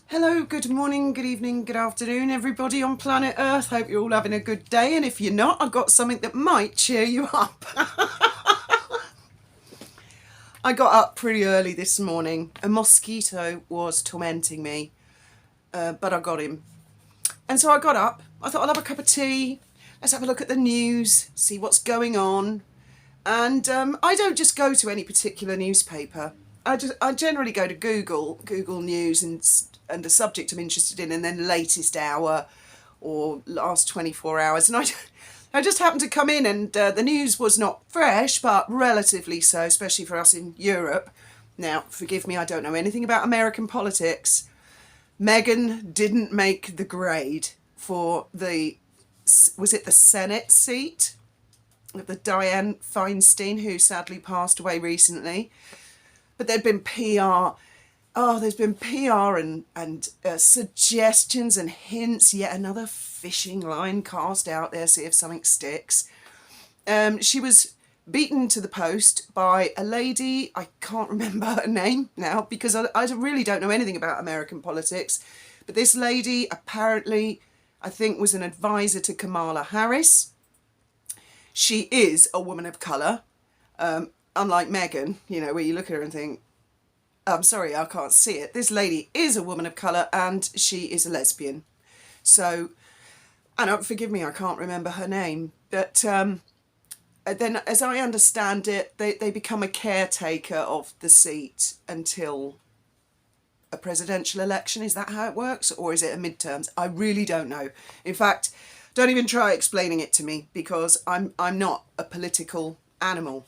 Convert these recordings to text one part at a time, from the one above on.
Hello, good morning, good evening, good afternoon, everybody on planet Earth. Hope you're all having a good day, and if you're not, I've got something that might cheer you up. I got up pretty early this morning. A mosquito was tormenting me, but I got him. And so I got up. I thought I'll have a cup of tea. Let's have a look at the news, see what's going on. And I don't just go to any particular newspaper. I generally go to Google News and a subject I'm interested in, and then latest hour or last 24 hours. And I just happened to come in, and the news was not fresh, but relatively so, especially for us in Europe. Now, forgive me, I don't know anything about American politics. Meghan didn't make the grade for was it the Senate seat? The Dianne Feinstein, who sadly passed away recently. But there'd been PR. Oh, there's been PR and suggestions and hints. Yet another fishing line cast out there, see if something sticks. She was beaten to the post by a lady. I can't remember her name now because I really don't know anything about American politics. But this lady apparently, I think, was an advisor to Kamala Harris. She is a woman of colour, unlike Meghan, where you look at her and think, I'm sorry, I can't see it. This lady is a woman of colour and she is a lesbian. So, and forgive me, I can't remember her name. But then, as I understand it, they become a caretaker of the seat until a presidential election. Is that how it works? Or is it a midterms? I really don't know. In fact, don't even try explaining it to me because I'm not a political animal.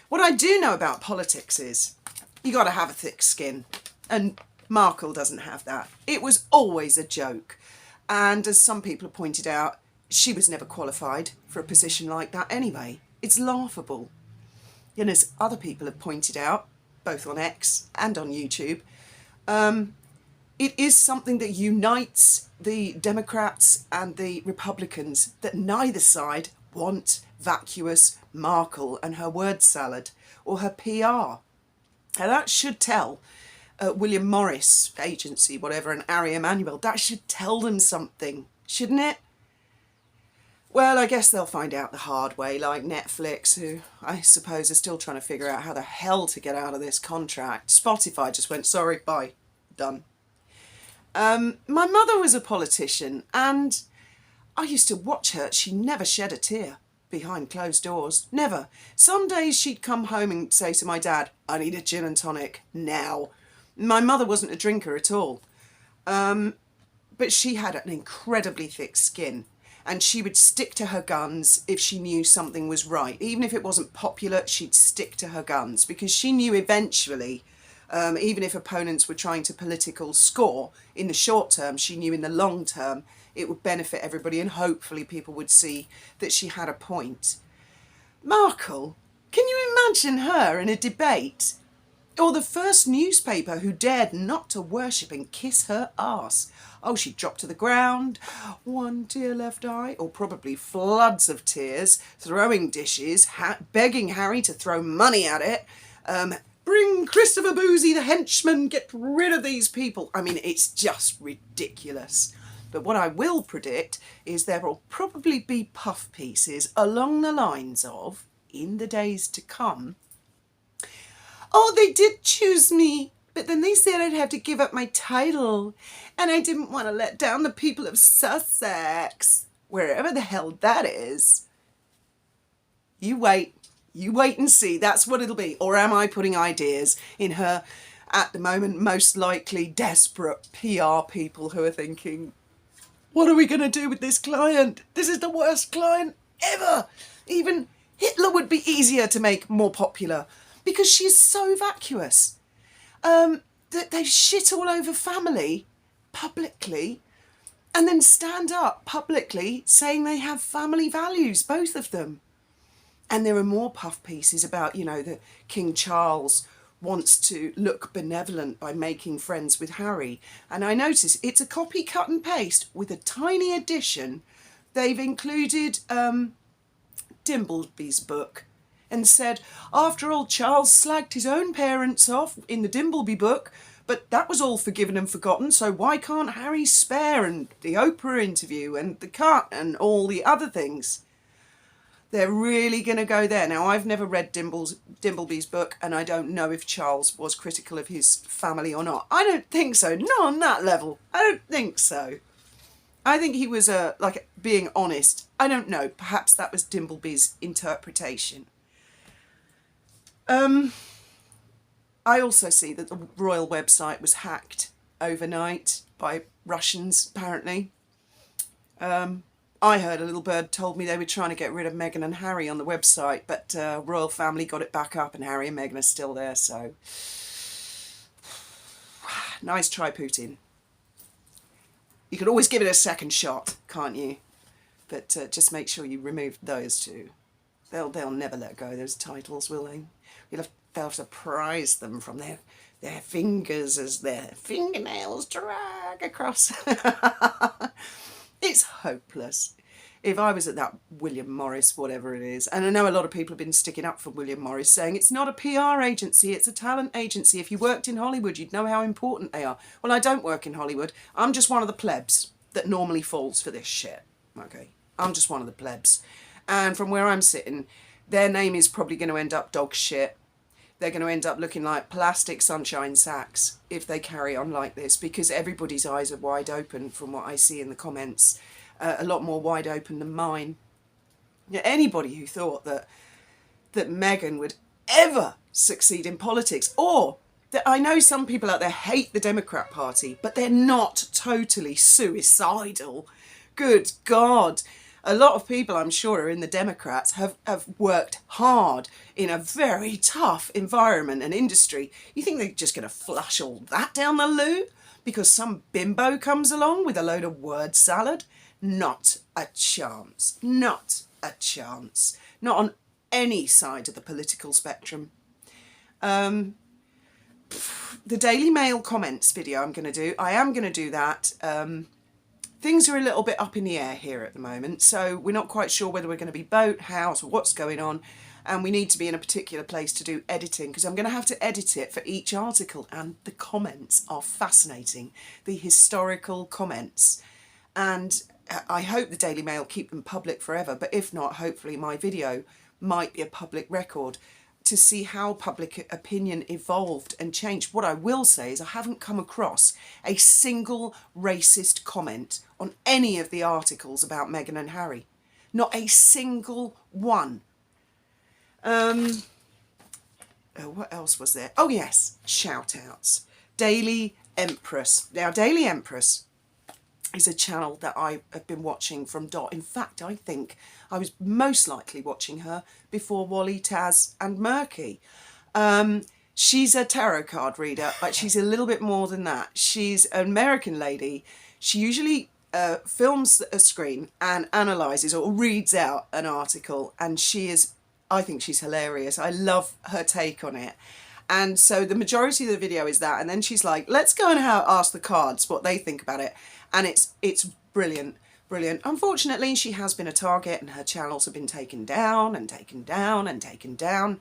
What I do know about politics is you got to have a thick skin, and Markle doesn't have that. It was always a joke, and as some people have pointed out, she was never qualified for a position like that anyway. It's laughable. And as other people have pointed out, both on X and on YouTube, it is something that unites the Democrats and the Republicans, that neither side want vacuous Markle and her word salad or her PR. Now that should tell William Morris agency, whatever, and Ari Emanuel, that should tell them something, shouldn't it? Well, I guess they'll find out the hard way, like Netflix, who I suppose are still trying to figure out how the hell to get out of this contract. Spotify just went, sorry, bye, done. My mother was a politician, and I used to watch her. She never shed a tear behind closed doors. Never. Some days she'd come home and say to my dad, I need a gin and tonic now. My mother wasn't a drinker at all. But she had an incredibly thick skin, and she would stick to her guns if she knew something was right. Even if it wasn't popular, she'd stick to her guns because she knew eventually, even if opponents were trying to political score in the short term, she knew in the long term it would benefit everybody, and hopefully people would see that she had a point. Markle, can you imagine her in a debate? Or the first newspaper who dared not to worship and kiss her arse. Oh, she'd drop to the ground, one tear left eye, or probably floods of tears, throwing dishes, begging Harry to throw money at it. Bring Christopher Boozy, the henchman, get rid of these people. I mean, it's just ridiculous. But what I will predict is there will probably be puff pieces along the lines of, in the days to come, oh, they did choose me, but then they said I'd have to give up my title, and I didn't want to let down the people of Sussex, wherever the hell that is. You wait and see, that's what it'll be. Or am I putting ideas in her, at the moment, most likely desperate PR people who are thinking, what are we going to do with this client? This is the worst client ever. Even Hitler would be easier to make more popular because she's so vacuous. They shit all over family publicly and then stand up publicly saying they have family values, both of them. And there are more puff pieces about, that King Charles wants to look benevolent by making friends with Harry. And I notice it's a copy, cut and paste with a tiny addition. They've included Dimbleby's book and said, after all, Charles slagged his own parents off in the Dimbleby book, But that was all forgiven and forgotten, so why can't Harry spare and the Oprah interview and the cut and all the other things? They're really going to go there. Now, I've never read Dimbleby's book, and I don't know if Charles was critical of his family or not. I don't think so. Not on that level. I don't think so. I think he was like being honest. I don't know. Perhaps that was Dimbleby's interpretation. I also see that the royal website was hacked overnight by Russians, apparently. I heard a little bird told me they were trying to get rid of Meghan and Harry on the website, but royal family got it back up and Harry and Meghan are still there, so nice try, Putin. You can always give it a second shot, can't you? But just make sure you remove those two. They'll never let go of those titles, will they? They'll have to prise them from their fingers as their fingernails drag across. It's hopeless. If I was at that William Morris, whatever it is, and I know a lot of people have been sticking up for William Morris, saying it's not a PR agency, it's a talent agency. If you worked in Hollywood, you'd know how important they are. Well, I don't work in Hollywood. I'm just one of the plebs that normally falls for this shit. Okay, I'm just one of the plebs. And from where I'm sitting, their name is probably going to end up dog shit. They're going to end up looking like plastic sunshine sacks if they carry on like this, because everybody's eyes are wide open from what I see in the comments, a lot more wide open than mine. Now, anybody who thought that Meghan would ever succeed in politics, or that I know some people out there hate the Democrat Party, but they're not totally suicidal. Good God. A lot of people, I'm sure, in the Democrats have worked hard in a very tough environment and industry. You think they're just going to flush all that down the loo because some bimbo comes along with a load of word salad? Not a chance. Not a chance. Not on any side of the political spectrum. The Daily Mail comments video I'm going to do. I am going to do that. Things are a little bit up in the air here at the moment, so we're not quite sure whether we're going to be boat, house, or what's going on, and we need to be in a particular place to do editing, because I'm going to have to edit it for each article, and the comments are fascinating, the historical comments, and I hope the Daily Mail keep them public forever, but if not, hopefully my video might be a public record to see how public opinion evolved and changed. What I will say is I haven't come across a single racist comment on any of the articles about Meghan and Harry. Not a single one. What else was there? Oh yes, shout outs. Daily Empress. Now, Daily Empress is a channel that I have been watching from dot. In fact, I think I was most likely watching her before Wally, Taz and Murky. She's a tarot card reader, but she's a little bit more than that. She's an American lady. She usually films a screen and analyses or reads out an article, and I think she's hilarious. I love her take on it. And so the majority of the video is that, and then she's like, let's go and ask the cards what they think about it. And it's brilliant, brilliant. Unfortunately, she has been a target and her channels have been taken down and taken down and taken down.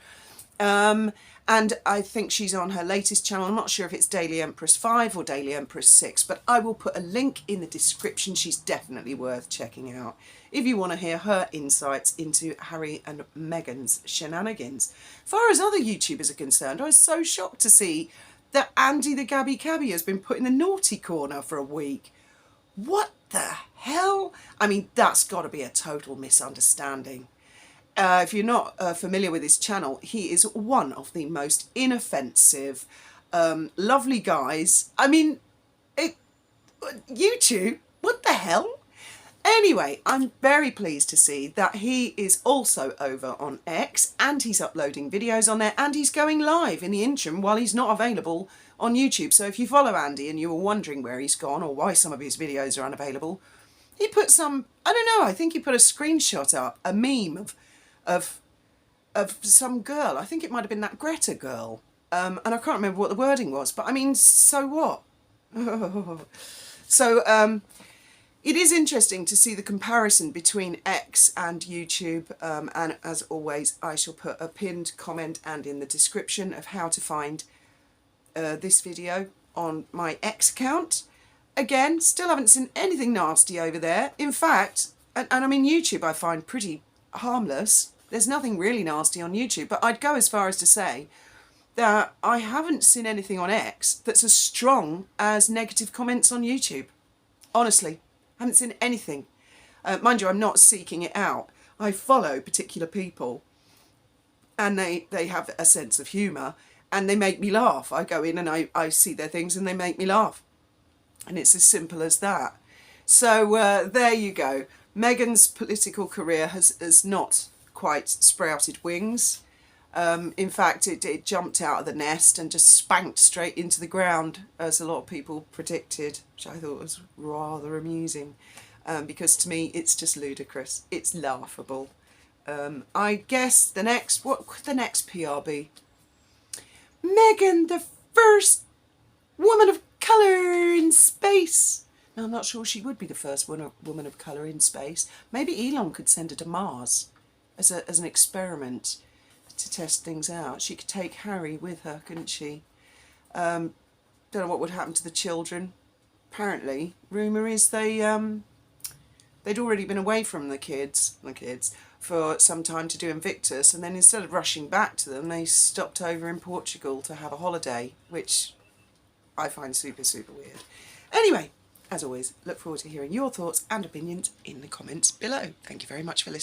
And I think she's on her latest channel. I'm not sure if it's Daily Empress 5 or Daily Empress 6, but I will put a link in the description. She's definitely worth checking out if you want to hear her insights into Harry and Meghan's shenanigans. As far as other YouTubers are concerned, I was so shocked to see that Andy the Gabby Cabby has been put in the naughty corner for a week. What the hell? I mean, that's got to be a total misunderstanding. If you're not familiar with his channel, he is one of the most inoffensive, lovely guys. I mean, YouTube, what the hell? Anyway, I'm very pleased to see that he is also over on X, and he's uploading videos on there, and he's going live in the interim while he's not available on YouTube. So if you follow Andy and you were wondering where he's gone or why some of his videos are unavailable, he put some, I don't know, I think he put a screenshot up, a meme of some girl. I think it might have been that Greta girl. And I can't remember what the wording was, but I mean, so what? So it is interesting to see the comparison between X and YouTube. And as always, I shall put a pinned comment and in the description of how to find this video on my ex account. Again, still haven't seen anything nasty over there. In fact, and I mean, YouTube I find pretty harmless. There's nothing really nasty on YouTube, but I'd go as far as to say that I haven't seen anything on X that's as strong as negative comments on YouTube. Honestly, I haven't seen anything. Mind you, I'm not seeking it out. I follow particular people and they have a sense of humour and they make me laugh. I go in and I see their things and they make me laugh. And it's as simple as that. So there you go. Meghan's political career has not quite sprouted wings. In fact, it jumped out of the nest and just spanked straight into the ground, as a lot of people predicted, which I thought was rather amusing. Because to me, it's just ludicrous. It's laughable. I guess the next, what could the next PR be? Meghan, the first woman of colour in space. Now, I'm not sure she would be the first woman of colour in space. Maybe Elon could send her to Mars as an experiment to test things out. She could take Harry with her, couldn't she? Don't know what would happen to the children. Apparently, rumour is they'd already been away from the kids for some time to do Invictus, and then instead of rushing back to them, they stopped over in Portugal to have a holiday, which I find super, super weird. Anyway, as always, look forward to hearing your thoughts and opinions in the comments below. Thank you very much for listening.